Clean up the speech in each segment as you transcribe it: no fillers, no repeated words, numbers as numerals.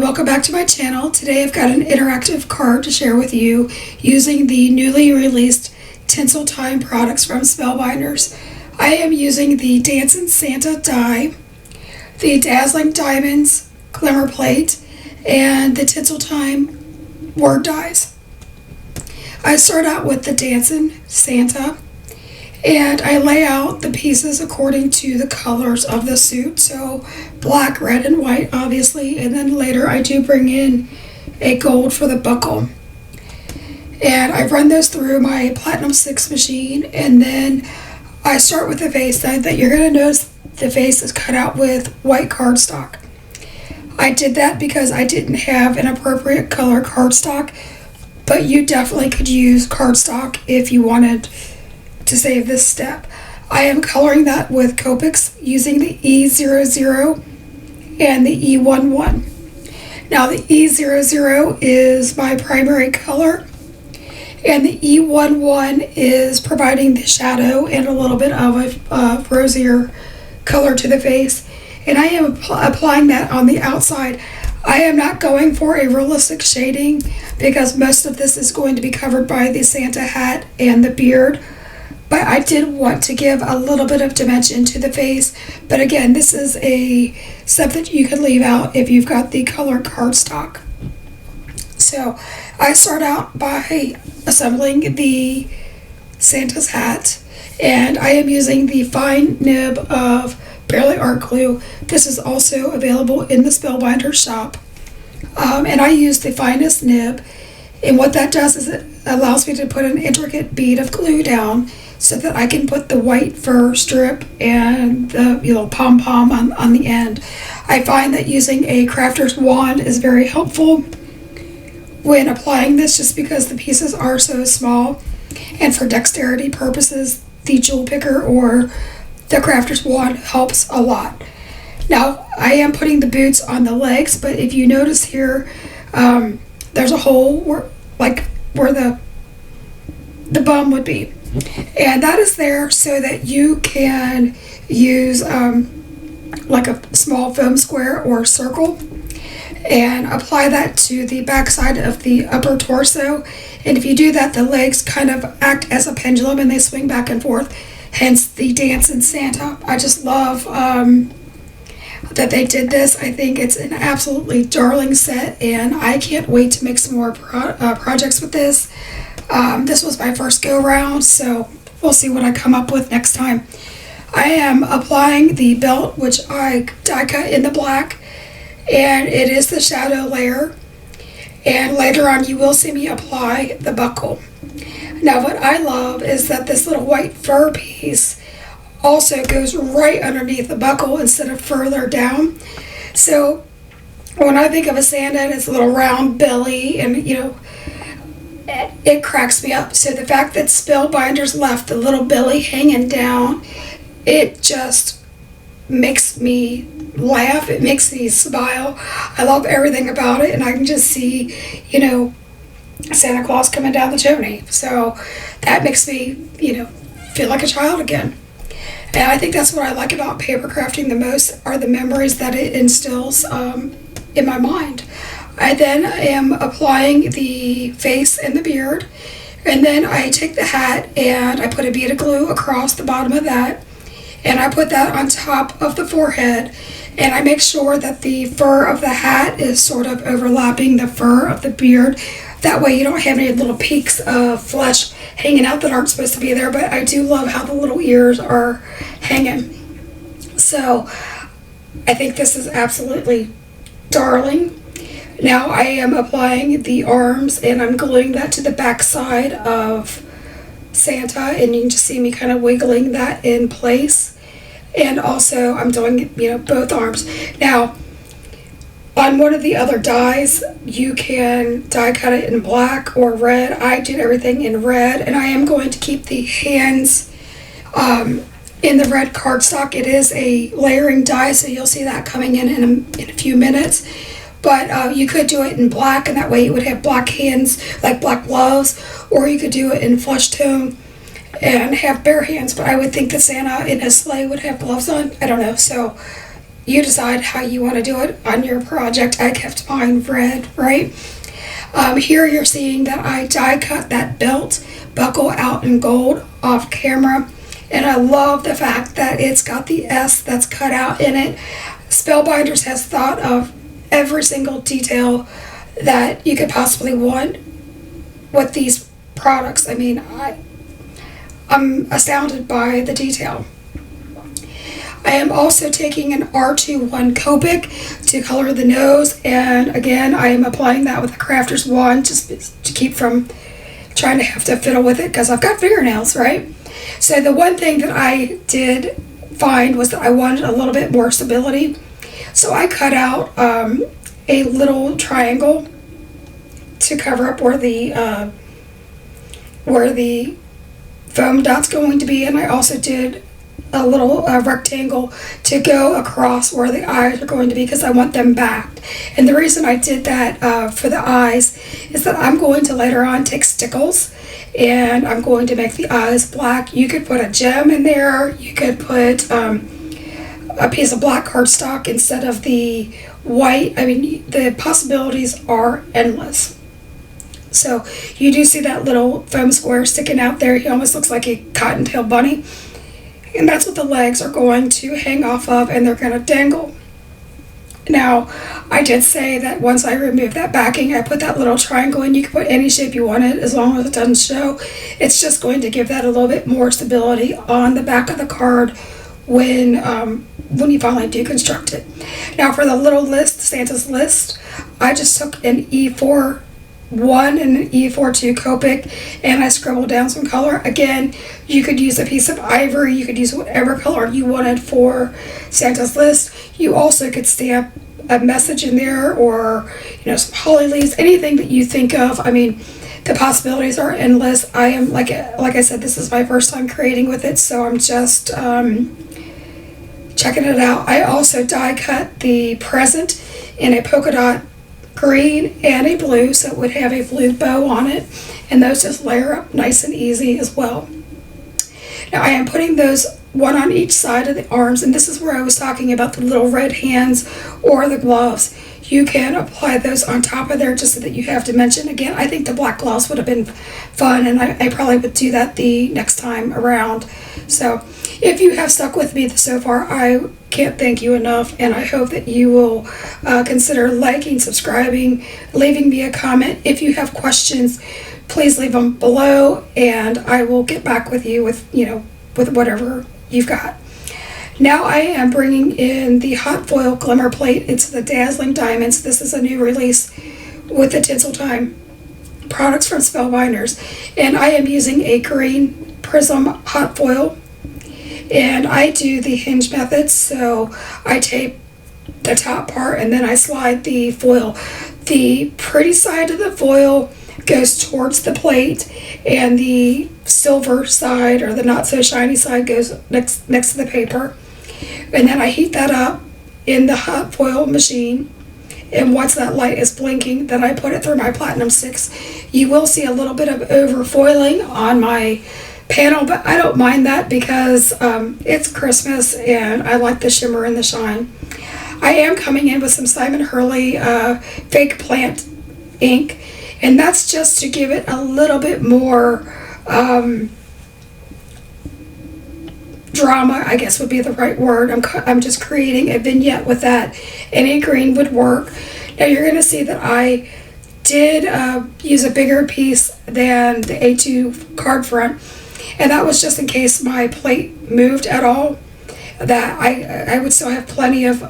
welcome back to my channel. Today I've got an interactive card to share with you using the newly released Tinsel Time products from Spellbinders. I am using the Dancin Santa die, the Dazzling Diamonds Glimmer Plate, and the Tinsel Time word dies. I start out with the Dancin Santa, and I lay out the pieces according to the colors of the suit, so black, red, and white obviously, and then later I do bring in a gold for the buckle. And I run those through my Platinum 6 machine, and then I start with the face. That you're going to notice the face is cut out with white cardstock. I did that because I didn't have an appropriate color cardstock, but you definitely could use cardstock if you wanted to save this step. I am coloring that with Copics using the E00 and the E11. Now the E00 is my primary color, and the E11 is providing the shadow and a little bit of a rosier color to the face, and I am applying that on the outside. I am not going for a realistic shading because most of this is going to be covered by the Santa hat and the beard, but I did want to give a little bit of dimension to the face. But again, this is a step that you can leave out if you've got the color cardstock. So I start out by assembling the Santa's hat, and I am using the fine nib of Barely Art Glue. This is also available in the Spellbinder shop, and I use the finest nib, and what that does is it allows me to put an intricate bead of glue down so that I can put the white fur strip and the pom-pom on the end. I find that using a crafter's wand is very helpful when applying this, just because the pieces are so small, and for dexterity purposes the jewel picker or the crafter's wand helps a lot. Now I am putting the boots on the legs, but if you notice here, there's a hole where the bum would be, and that is there so that you can use like a small foam square or circle and apply that to the back side of the upper torso. And if you do that, the legs kind of act as a pendulum and they swing back and forth, hence the Dancin Santa. I just love that they did this. I think it's an absolutely darling set, and I can't wait to make some more projects with this. This was my first go round, so we'll see what I come up with next time. I am applying the belt, which I die cut in the black, and it is the shadow layer, and later on you will see me apply the buckle. Now what I love is that this little white fur piece also goes right underneath the buckle instead of further down. So when I think of a Santa and its little round belly, and it cracks me up. So the fact that Spellbinders left the little belly hanging down, it just makes me laugh. It makes me smile. I love everything about it, and I can just see, Santa Claus coming down the chimney. So that makes me, feel like a child again. And I think that's what I like about paper crafting the most, are the memories that it instills in my mind. I then am applying the face and the beard, and then I take the hat and I put a bead of glue across the bottom of that, and I put that on top of the forehead, and I make sure that the fur of the hat is sort of overlapping the fur of the beard. That way you don't have any little peaks of flesh hanging out that aren't supposed to be there, but I do love how the little ears are hanging. So I think this is absolutely darling. Now I am applying the arms, and I'm gluing that to the back side of Santa, and you can just see me kind of wiggling that in place. And also I'm doing, both arms. Now on one of the other dies, you can die cut it in black or red. I did everything in red, and I am going to keep the hands in the red cardstock. It is a layering die, so you'll see that coming in a few minutes. But you could do it in black, and that way you would have black hands, like black gloves, or you could do it in flesh tone and have bare hands. But I would think that Santa in his sleigh would have gloves on. I don't know. So you decide how you want to do it on your project. I kept mine red, right? Here you're seeing that I die cut that belt buckle out in gold off camera, and I love the fact that it's got the S that's cut out in it. Spellbinders has thought of every single detail that you could possibly want with these products. I mean, I'm astounded by the detail. I am also taking an R21 Copic to color the nose, and again I am applying that with a crafter's wand just to keep from trying to have to fiddle with it because I've got fingernails, right? So the one thing that I did find was that I wanted a little bit more stability, so I cut out a little triangle to cover up where the foam dot's going to be, and I also did a little rectangle to go across where the eyes are going to be because I want them backed. And the reason I did that for the eyes is that I'm going to later on take stickles and I'm going to make the eyes black. You could put a gem in there, you could put a piece of black cardstock instead of the white. I mean, the possibilities are endless. So you do see that little foam square sticking out there. He almost looks like a cottontail bunny. And that's what the legs are going to hang off of, and they're going to dangle. Now, I did say that once I remove that backing, I put that little triangle in. You can put any shape you wanted as long as it doesn't show. It's just going to give that a little bit more stability on the back of the card when you finally do construct it. Now, for the little list, Santa's list, I just took an E4 1 and an E42 Copic, and I scribbled down some color. Again, you could use a piece of ivory, you could use whatever color you wanted for Santa's list. You also could stamp a message in there, or some holly leaves, anything that you think of. I mean, the possibilities are endless. I am like I said, this is my first time creating with it, so I'm just checking it out. I also die cut the present in a polka dot green and a blue, so it would have a blue bow on it, and those just layer up nice and easy as well. Now I am putting those one on each side of the arms, and this is where I was talking about the little red hands or the gloves. You can apply those on top of there just so that you have dimension. Again, I think the black gloves would have been fun, and I probably would do that the next time around. So if you have stuck with me so far, I can't thank you enough, and I hope that you will consider liking, subscribing, leaving me a comment. If you have questions, please leave them below, and I will get back with you with whatever you've got. Now I am bringing in the hot foil glimmer plate. It's the Dazzling Diamonds. This is a new release with the Tinseltime products from Spellbinders, and I am using a green prism hot foil. And I do the hinge method, so I tape the top part and then I slide the foil. The pretty side of the foil goes towards the plate, and the silver side, or the not so shiny side, goes next to the paper. And then I heat that up in the hot foil machine, and once that light is blinking, then I put it through my Platinum 6. You will see a little bit of over foiling on my panel, but I don't mind that because it's Christmas and I like the shimmer and the shine. I am coming in with some Simon Hurley fake plant ink, and that's just to give it a little bit more drama, I guess would be the right word. I'm just creating a vignette with that. Any green would work. Now you're going to see that I did use a bigger piece than the A2 card front, and that was just in case my plate moved at all, that I would still have plenty of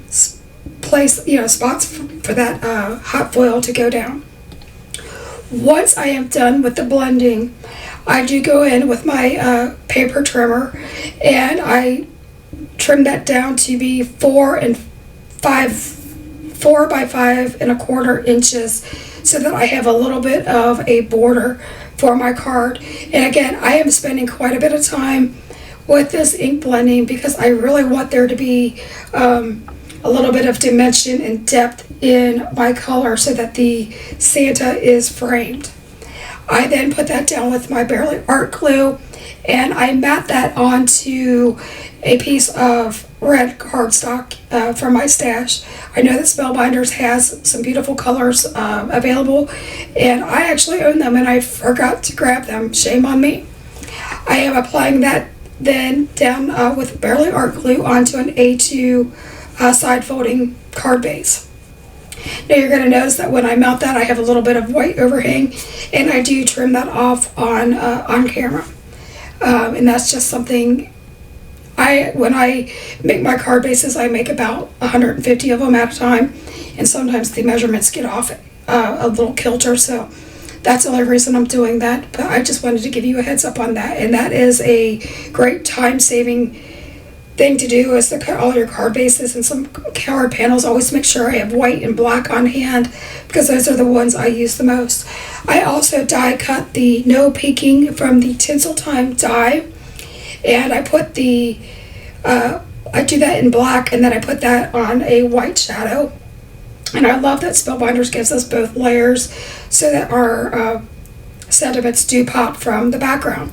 spots for that hot foil to go down. Once I am done with the blending, I do go in with my paper trimmer, and I trim that down to be 4 by 5.25 inches, so that I have a little bit of a border for my card. And again, I am spending quite a bit of time with this ink blending because I really want there to be a little bit of dimension and depth in my color so that the Santa is framed. I then put that down with my Barely Art glue, and I mat that onto a piece of red cardstock from my stash. I know that Spellbinders has some beautiful colors available, and I actually own them and I forgot to grab them. Shame on me. I am applying that then down with Barely Art glue onto an A2 side folding card base. Now you're going to notice that when I mount that, I have a little bit of white overhang, and I do trim that off on camera. And that's just something when I make my card bases, I make about 150 of them at a time, and sometimes the measurements get off a little kilter, so that's the only reason I'm doing that. But I just wanted to give you a heads up on that, and that is a great time-saving thing to do, is to cut all your card bases and some card panels. Always make sure I have white and black on hand, because those are the ones I use the most. I also die cut the No Peeking from the Tinsel Time die, and I put I do that in black, and then I put that on a white shadow. And I love that Spellbinders gives us both layers so that our sentiments do pop from the background.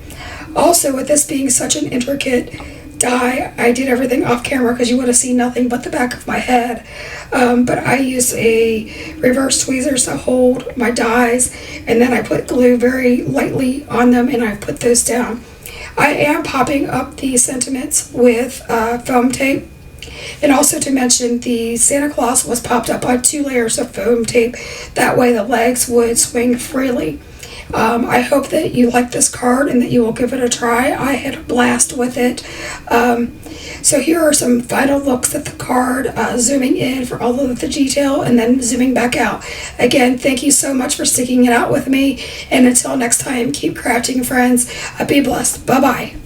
Also, with this being such an intricate die, I did everything off camera because you would have seen nothing but the back of my head. But I use a reverse tweezers to hold my dies, and then I put glue very lightly on them, and I put those down. I am popping up the sentiments with foam tape. And also to mention, the Santa Claus was popped up on 2 layers of foam tape. That way the legs would swing freely. I hope that you like this card and that you will give it a try. I had a blast with it. So here are some final looks at the card, zooming in for all of the detail and then zooming back out. Again, thank you so much for sticking it out with me. And until next time, keep crafting, friends. Be blessed. Bye-bye.